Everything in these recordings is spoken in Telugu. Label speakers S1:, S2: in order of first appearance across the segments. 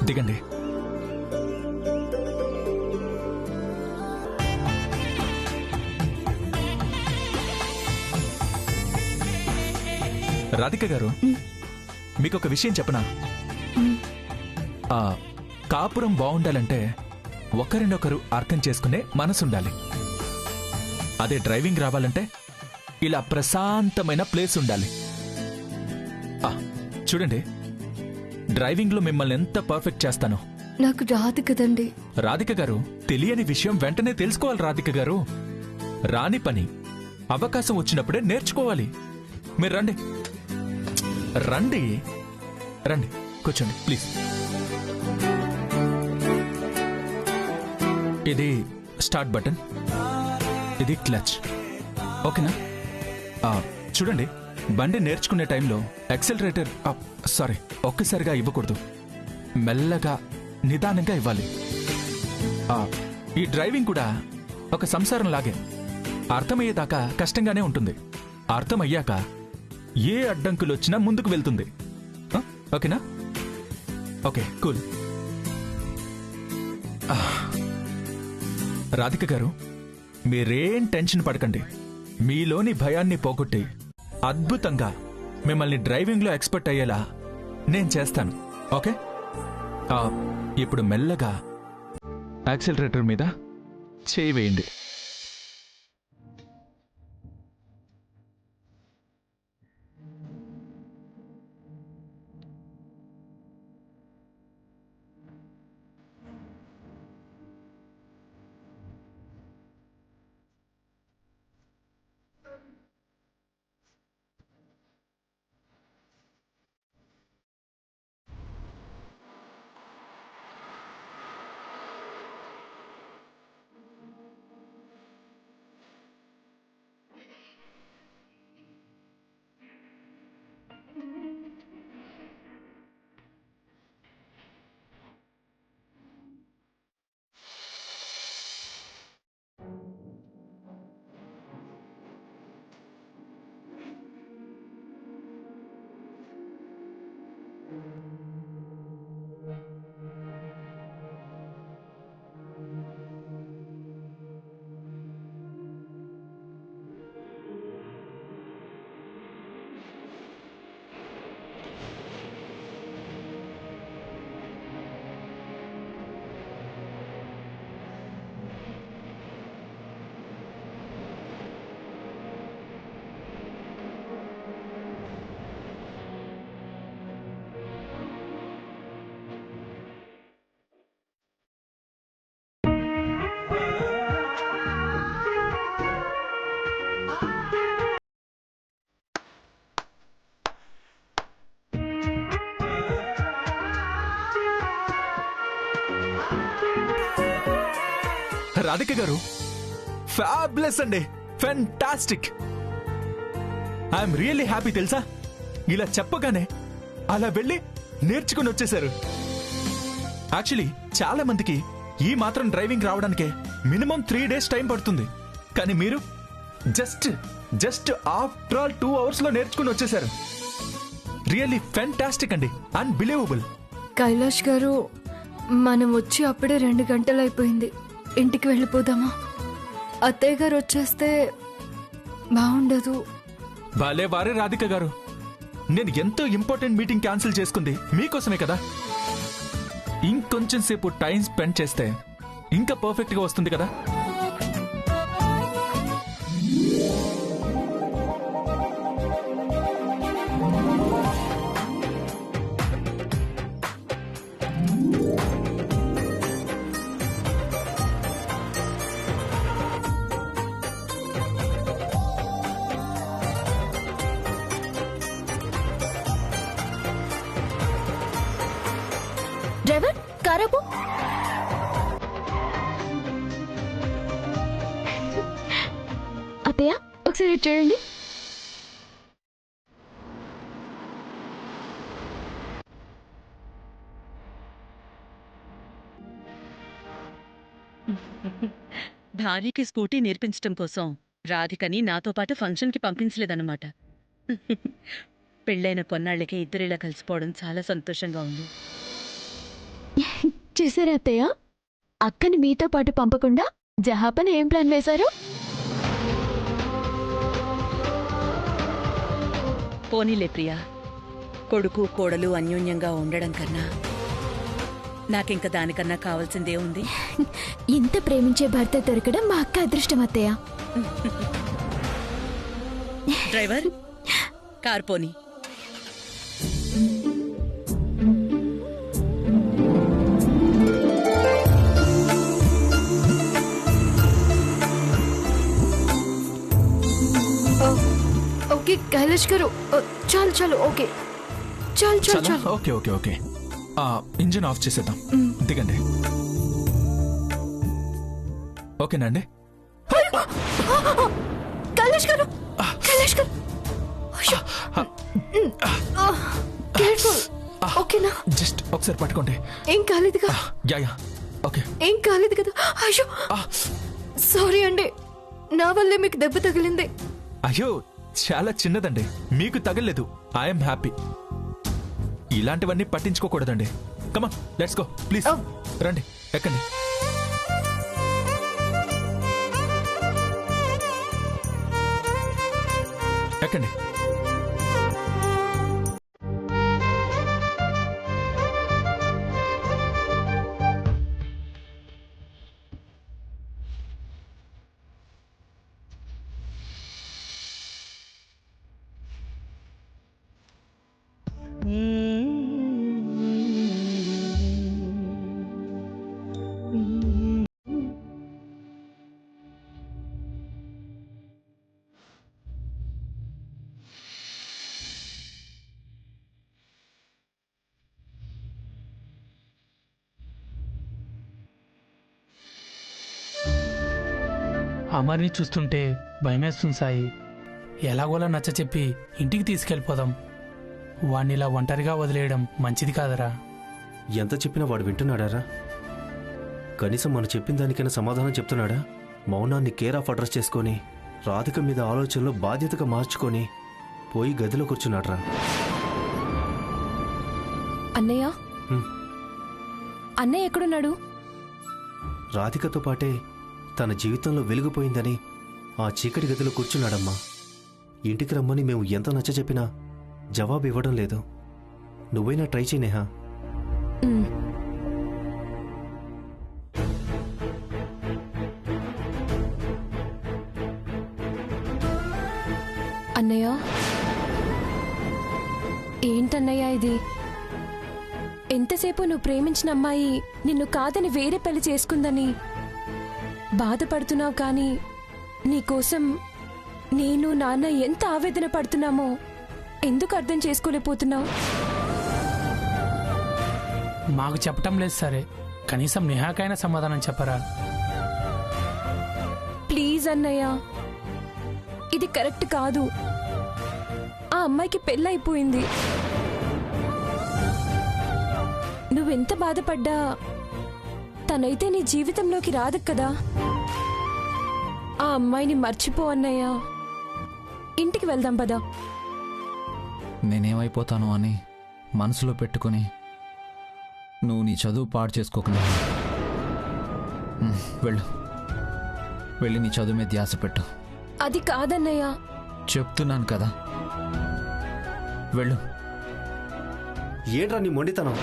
S1: దిగండి. రాధిక గారు, మీకొక విషయం చెప్పనా? కాపురం బాగుండాలంటే ఒకరినొకరు అర్థం చేసుకునే మనసుండాలి. అదే డ్రైవింగ్ రావాలంటే ఇలా ప్రశాంతమైన ప్లేస్ ఉండాలి. చూడండి, డ్రైవింగ్లో మిమ్మల్ని ఎంత పర్ఫెక్ట్ చేస్తానో.
S2: నాకు రాదు కదండి.
S1: రాధిక గారు, తెలియని విషయం వెంటనే తెలుసుకోవాలి. రాధిక గారు, రాని పని అవకాశం వచ్చినప్పుడే నేర్చుకోవాలి. మీరు రండి రండి రండి, కూర్చోండి ప్లీజ్. ఇది స్టార్ట్ బటన్, ఇది క్లచ్. ఓకేనా? చూడండి, బండి నేర్చుకునే టైంలో యాక్సిలరేటర్ ఒక్కసారిగా ఇవ్వకూడదు. మెల్లగా నిదానంగా ఇవ్వాలి. ఈ డ్రైవింగ్ కూడా ఒక సంసారం లాగే. అర్థమయ్యేదాకా కష్టంగానే ఉంటుంది. అర్థమయ్యాక ఏ అడ్డంకులు వచ్చినా ముందుకు వెళ్తుంది. ఓకేనా? Okay, cool. రాధిక గారు, మీరేం టెన్షన్ పడకండి. మీలోని భయాన్ని పోగొట్టి అద్భుతంగా మిమ్మల్ని డ్రైవింగ్లో ఎక్స్పర్ట్ అయ్యేలా నేను చేస్తాను. ఓకే? ఇప్పుడు మెల్లగా యాక్సిలరేటర్ మీద చేయి వేయండి. రాధిక గారు, ఫ్యాబులస్ అండి, ఫెంటాస్టిక్. I'm really happy. తెలుసా, ఇలా చెప్పగానే అలా వెళ్ళి నేర్చుకుని వచ్చేశారు. యాక్చువల్లీ చాలా మందికి ఈ మాత్రం డ్రైవింగ్ రావడానికే మినిమం 3 days టైం పడుతుంది. కానీ మీరు జస్ట్ ఆఫ్టర్ ఆల్ 2 hours లో నేర్చుకుని వచ్చేశారు. రియల్లీ ఫెంటాస్టిక్ అండి, అన్బిలీవబుల్.
S2: కైలాష్ గారు, మనం వచ్చి అప్పుడే 2 గంటలు అయిపోయింది. ఇంటికి వెళ్ళిపోదామా? అత్తయ్య గారు వచ్చేస్తే బాగుండదు.
S1: భలే వారే రాధిక గారు, నేను ఎంతో ఇంపార్టెంట్ మీటింగ్ క్యాన్సిల్ చేసుకుంది మీకోసమే కదా. ఇంకొంచెం సేపు టైం స్పెండ్ చేస్తే ఇంకా పర్ఫెక్ట్ గా వస్తుంది కదా.
S2: డ్రైవర్, కారాపు. అత్తయ్య, ఒకసారి చూడండి.
S3: భార్యకి స్కూటీ నేర్పించటం కోసం రాధికని నాతో పాటు ఫంక్షన్కి పంపించలేదన్నమాట. పెళ్ళైన కొన్నాళ్ళకి ఇద్దరిలా కలిసిపోవడం చాలా సంతోషంగా ఉంది.
S2: చూసారా అత్తయ్య, అక్కని మీతో పాటు పంపకుండా జహాపన ఏం ప్లాన్ వేశారు?
S3: పోనీలే ప్రియా, కొడుకు కోడలు అన్యోన్యంగా ఉండడం కన్నా నాకింక దానికన్నా కావాల్సిందే ఉంది.
S2: ఇంత ప్రేమించే భర్త దొరకడం మా అక్క అదృష్టం అత్తయ్య.
S3: డ్రైవర్, కార్ పోనీ.
S2: ఓకే కైలాష్ గారు, చాలు చాలు, ఓకే చాలు చాలు
S1: చాలా
S2: చాలు.
S1: Okay okay okay. Engine of చేసేద్దాం. దిగండి. ఓకేనా అండి?
S2: కైలాష్ గారు, కైలాష్ గారు, కేర్ఫుల్, ఓకేనా?
S1: జస్ట్ ఒకసారి పట్టుకోండి.
S2: ఏం కాలేదుగా?
S1: Yeah yeah okay.
S2: ఏం కాలేదు కదా? అయ్యో సారీ అండి, నా వల్లే మీకు దెబ్బ తగిలింది.
S1: అయ్యో చాలా చిన్నదండి, మీకు తగలేదు. I am happy. ఇలాంటివన్నీ పట్టించుకోకూడదండి. Come on let's go please. రండి, ఎక్కండి. ఎక్కండి.
S4: అమర్ని చూస్తుంటే భయమేస్తుంది సాయి. ఎలాగోలా నచ్చ చెప్పి ఇంటికి తీసుకెళ్ళిపోదాం. వాణ్ణి ఇలా ఒంటరిగా వదిలేయడం మంచిది కాదరా.
S5: ఎంత చెప్పినా వాడు వింటున్నాడారా? కనీసం మనం చెప్పిన దానికైనా సమాధానం చెప్తున్నాడా? మౌనాన్ని కేర్ ఆఫ్ అడ్రస్ చేసుకొని రాధిక మీద ఆలోచనలు బాధ్యతగా మార్చుకొని పోయి గదిలో కూర్చున్నాడ్రా.
S2: అన్నయ్య, అన్నయ్య ఎక్కడున్నాడు?
S5: రాధికతో పాటే తన జీవితంలో వెలిగిపోయిందని ఆ చీకటి గదిలో కూర్చున్నాడమ్మా. ఇంటికి రమ్మని మేము ఎంత నచ్చ చెప్పినా జవాబు ఇవ్వడం లేదు. నువ్వైనా ట్రై చేయి నేహా.
S2: అన్నయ్య, ఏంటన్నయ్య ఇది? ఎంతసేపు నువ్వు ప్రేమించిన అమ్మాయి నిన్ను కాదని వేరే పెళ్లి చేసుకుందని బాధపడుతున్నావు, కానీ నీకోసం నేను నాన్న ఎంత ఆవేదన పడుతున్నామో ఎందుకు అర్థం చేసుకోలేకపోతున్నావు?
S4: మాకు చెప్పటం లేదు సరే, కనీసం నిహాకైనా సమాధానం చెప్పరా?
S2: ప్లీజ్ అన్నయ్య, ఇది కరెక్ట్ కాదు. ఆ అమ్మాయికి పెళ్ళైపోయింది. నువ్వెంత బాధపడ్డా తనైతే నీ జీవితంలోకి రాదు కదా. ఆ అమ్మాయిని మర్చిపో అన్నయ్య. ఇంటికి వెళ్దాం పదా.
S6: నేనేమైపోతాను అని మనసులో పెట్టుకుని నువ్వు నీ చదువు పాడు చేసుకోకుండా వెళ్ళు. వెళ్ళి నీ చదువు మీద ధ్యాస పెట్టు.
S2: అది కాదన్నయ్య.
S6: చెప్తున్నాను కదా, వెళ్ళు.
S5: ఏంట్రా నీ మొండితనం?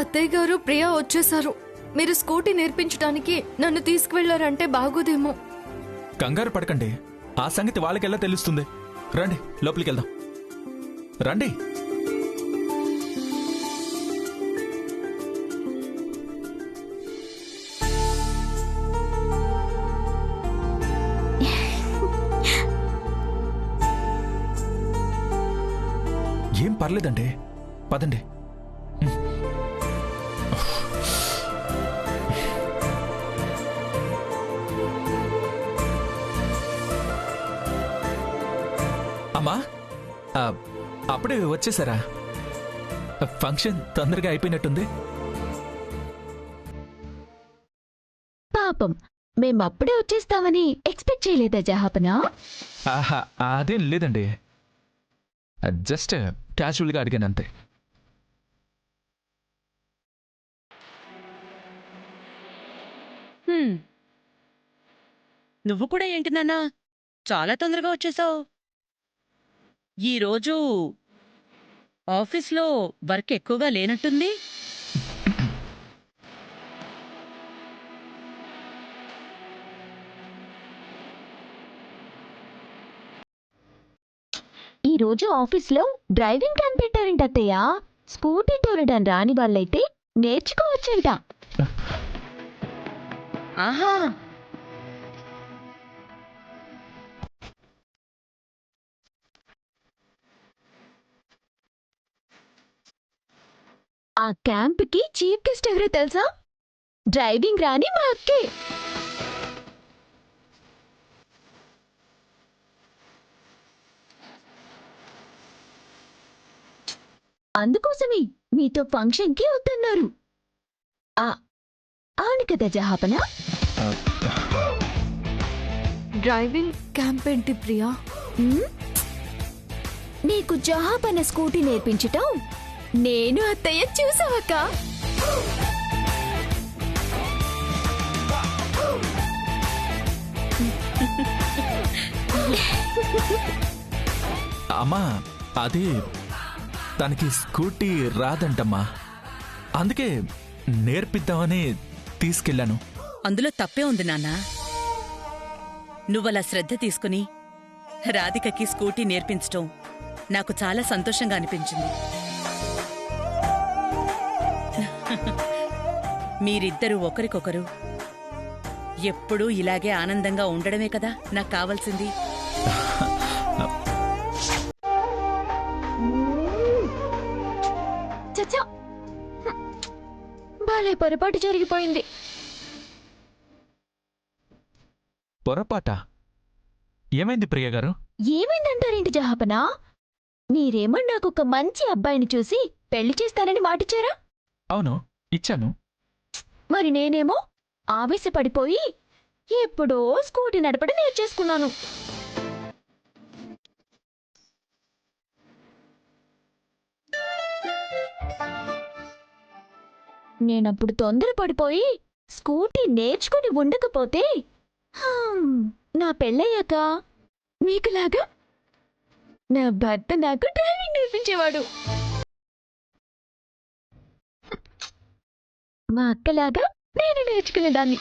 S2: అత్తయ్య గారు, ప్రియా వచ్చేసారు.
S7: మీరు స్కూటీ నేర్పించడానికి నన్ను తీసుకువెళ్లారంటే బాగోదేమో.
S1: కంగారు పడకండి, ఆ సంగతి వాళ్ళకెలా తెలుస్తుంది. రండి లోపలికి వెళ్దాం, రండి. ఏం పర్లేదండి, పదండి. అమ్మా, అప్పుడే వచ్చేసారా? ఫంక్షన్ తొందరగా అయిపోయినట్టుంది.
S8: పాపం మేమప్పుడే వచ్చేస్తామని ఎక్స్పెక్ట్ చేయలేదా జహాపనా?
S1: ఆహా, అదేం లేదండి, జస్ట్ క్యాజువల్గా అడిగాను అంతే.
S3: నువ్వు కూడా ఏంటి నాన్నా చాలా తొందరగా వచ్చేసావు? ఈరోజు ఆఫీస్లో వర్క్ ఎక్కువగా లేనట్టుంది.
S8: ఈ రోజు ఆఫీస్లో డ్రైవింగ్ క్యాంప్ పెట్టారంట అత్తయ్య. స్కూటీ తోలడం రాని వాళ్ళైతే నేర్చుకోవచ్చంట.
S3: ఆహా,
S8: ఆ క్యాంప్కి చీఫ్ గెస్ట్ ఎవరో తెలుసా? డ్రైవింగ్ రాని మా అక్కే. అందుకోసమే మీతో ఫంక్షన్కి వద్దన్నారు. అవును కదా జహాపనా?
S7: డ్రైవింగ్ క్యాంప్ ఏంటి ప్రియా?
S8: నీకు జహాపన స్కూటీ నేర్పించటం నేను అత్తయ్య చూసావక్క.
S1: అమ్మా, అది తనకి స్కూటీ రాదంటమ్మా, అందుకే నేర్పిద్దామని తీసుకెళ్ళాను.
S3: అందులో తప్పే ఉంది నాన్నా. నువ్వలా శ్రద్ధ తీసుకుని రాధికకి స్కూటీ నేర్పించటం నాకు చాలా సంతోషంగా అనిపించింది. మీరిద్దరూ ఒకరికొకరు ఎప్పుడూ ఇలాగే ఆనందంగా ఉండడమే కదా నాకు కావాల్సింది.
S8: చచ్చా, భలే పొరపాటు జరిగిపోయింది.
S1: పొరపాట? ఏమైంది ప్రియ గారు?
S8: ఏమైందంటారేంటి జహాపనా? మీరేమో నాకు ఒక మంచి అబ్బాయిని చూసి పెళ్లి చేస్తానని మాటిచ్చారా?
S1: అవును, ఇచ్చాను.
S8: మరి నేనేమో ఆవేశపడిపోయి ఎప్పుడో స్కూటీ నడపడం నేర్చేసుకున్నాను. నేనప్పుడు తొందరపడిపోయి స్కూటీ నేర్చుకుని ఉండకపోతే నా పెళ్ళయ్యాక మీకులాగా నా భర్త నాకు డ్రైవింగ్ నేర్పించేవాడు. మా అక్కలాగా నేను నేర్చుకునేదాన్ని.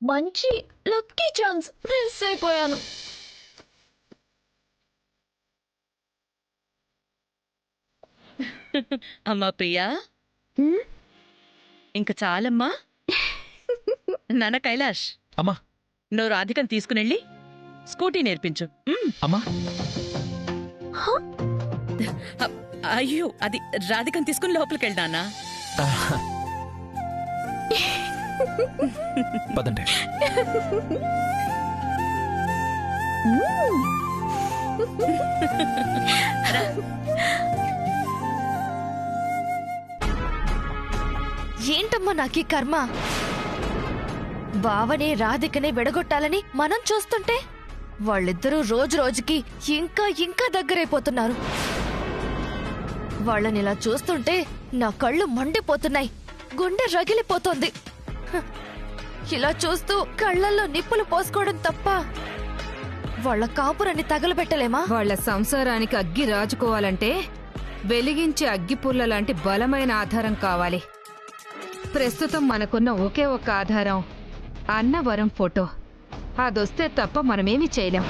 S8: మంచి లక్కీ ఛాన్స్ మిస్ అయిపోయాను.
S3: అమ్మా ప్రియా, ఇంక చాలమ్మా. నాన్న కైలాష్,
S1: అమ్మా,
S3: నువ్వు రాధికను తీసుకునెళ్ళి స్కూటీ నేర్పించు.
S1: అమ్మా,
S3: అయ్యో, అది రాధికను తీసుకుని లోపలికి వెళ్దానా?
S1: పదండి.
S7: ఏంటమ్మా నాకీ కర్మ? బావని రాధికని విడగొట్టాలని మనం చూస్తుంటే వాళ్ళిద్దరూ రోజు రోజుకి ఇంకా ఇంకా దగ్గరైపోతున్నారు. వాళ్ళనిలా చూస్తుంటే నా కళ్ళు మండిపోతున్నాయి, గుండె రగిలిపోతోంది. ఇలా చూస్తూ కళ్ళల్లో నిప్పులు పోసుకోవడం తప్ప వాళ్ళ కాపురాన్ని తగలబెట్టలేమా?
S2: వాళ్ళ సంసారానికి అగ్గి రాజుకోవాలంటే
S9: వెలిగించే అగ్గిపుల్ల లాంటి బలమైన ఆధారం కావాలి. ప్రస్తుతం మనకున్న ఒకే ఒక్క ఆధారం అన్నవరం ఫోటో. అదొస్తే తప్ప మనమేమీ చేయలేం.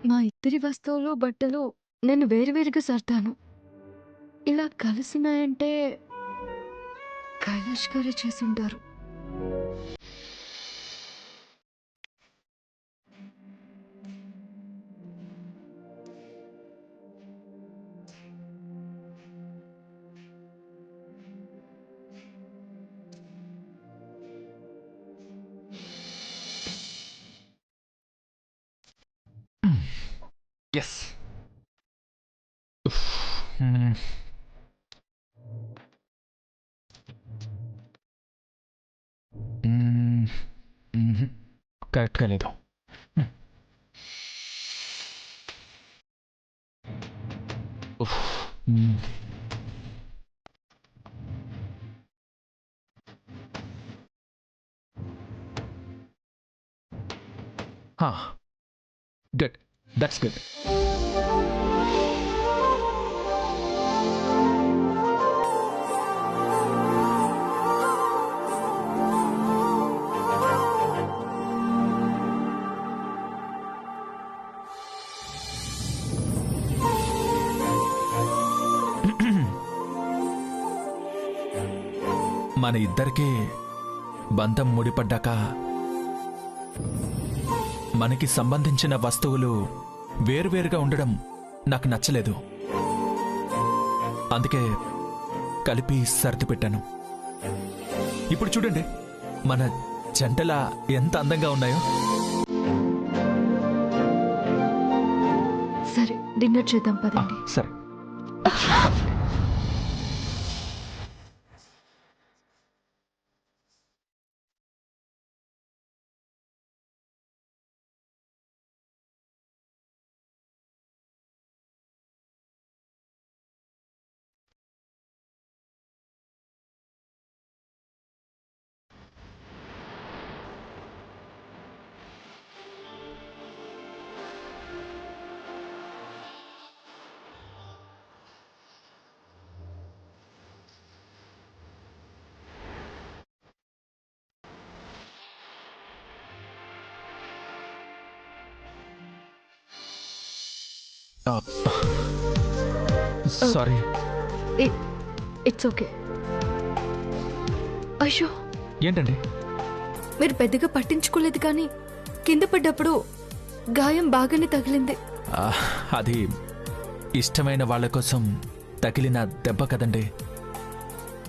S10: మా ఇద్దరి వస్తువులు బట్టలు నేను వేరువేరుగా సర్దాను. ఇలా కలిసినాయంటే కైలాష్ గారే చేసుంటారు.
S1: ఎస్. కరెక్ట్గా లేదు. Good, that's good. మన ఇద్దరికీ బంధం ముడిపడ్డాక మనకి సంబంధించిన వస్తువులు వేరువేరుగా ఉండడం నాకు నచ్చలేదు. అందుకే కలిపి సర్ది పెట్టాను. ఇప్పుడు చూడండి మన జంటలా ఎంత అందంగా ఉన్నాయో.
S10: సరే, డిన్నర్ చేద్దాం పదండి.
S1: సరే. సారీ.
S10: It's okay. అయ్యో,
S1: ఏంటండి?
S10: మీరు పెద్దగా పట్టించుకోలేదు, కానీ కింద పడ్డప్పుడు గాయం బాగానే తగిలింది.
S1: అది ఇష్టమైన వాళ్ళ కోసం తగిలిన దెబ్బ కదండి,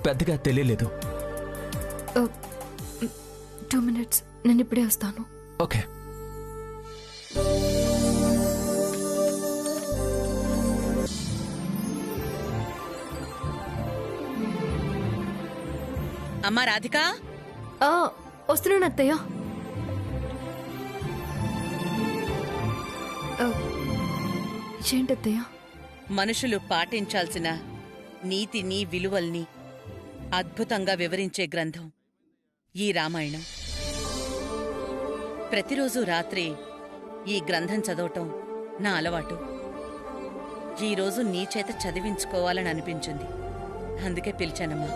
S1: పెద్దగా తెలియలేదు.
S10: 2 minutes, నేను ఇప్పుడే వస్తాను.
S1: ఓకే.
S3: అమ్మా రాధిక,
S10: వస్తున్నాను అత్తయ్య. ఏంటత్తయ్య?
S3: మనుషులు పాటించాల్సిన నీతిని విలువల్ని అద్భుతంగా వివరించే గ్రంథం ఈ రామాయణం. ప్రతిరోజు రాత్రి ఈ గ్రంథం చదవటం నా అలవాటు. ఈరోజు నీ చేత చదివించుకోవాలని అనిపించింది, అందుకే పిలిచానమ్మా.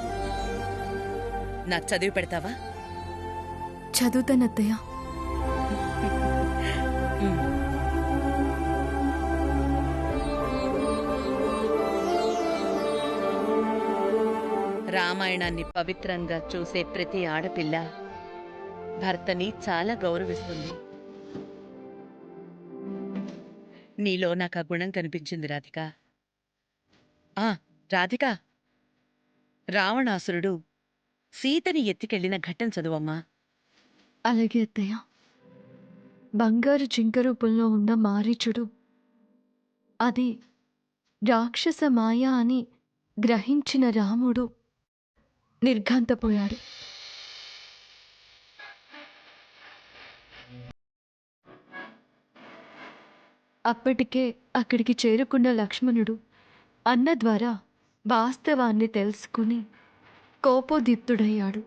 S3: నాకు చదివి పెడతావా?
S10: చదువుతానత్తయ్య.
S3: రామాయణాన్ని పవిత్రంగా చూసే ప్రతి ఆడపిల్ల భర్తని చాలా గౌరవిస్తుంది. నీలో నాకు ఆ గుణం కనిపించింది రాధిక. రాధిక, రావణాసురుడు సీతని ఎత్తికెళ్లిన ఘట్టం చదువమ్మా.
S10: అలాగే అత్తయ్య. బంగారు జింక రూపంలో ఉన్న మారీచుడు అది రాక్షస మాయ అని గ్రహించిన రాముడు నిర్ఘాంతపోయాడు. అప్పటికే అక్కడికి చేరుకున్న లక్ష్మణుడు అన్న ద్వారా వాస్తవాన్ని తెలుసుకుని కోపోద్రిక్తుడయ్యాడు.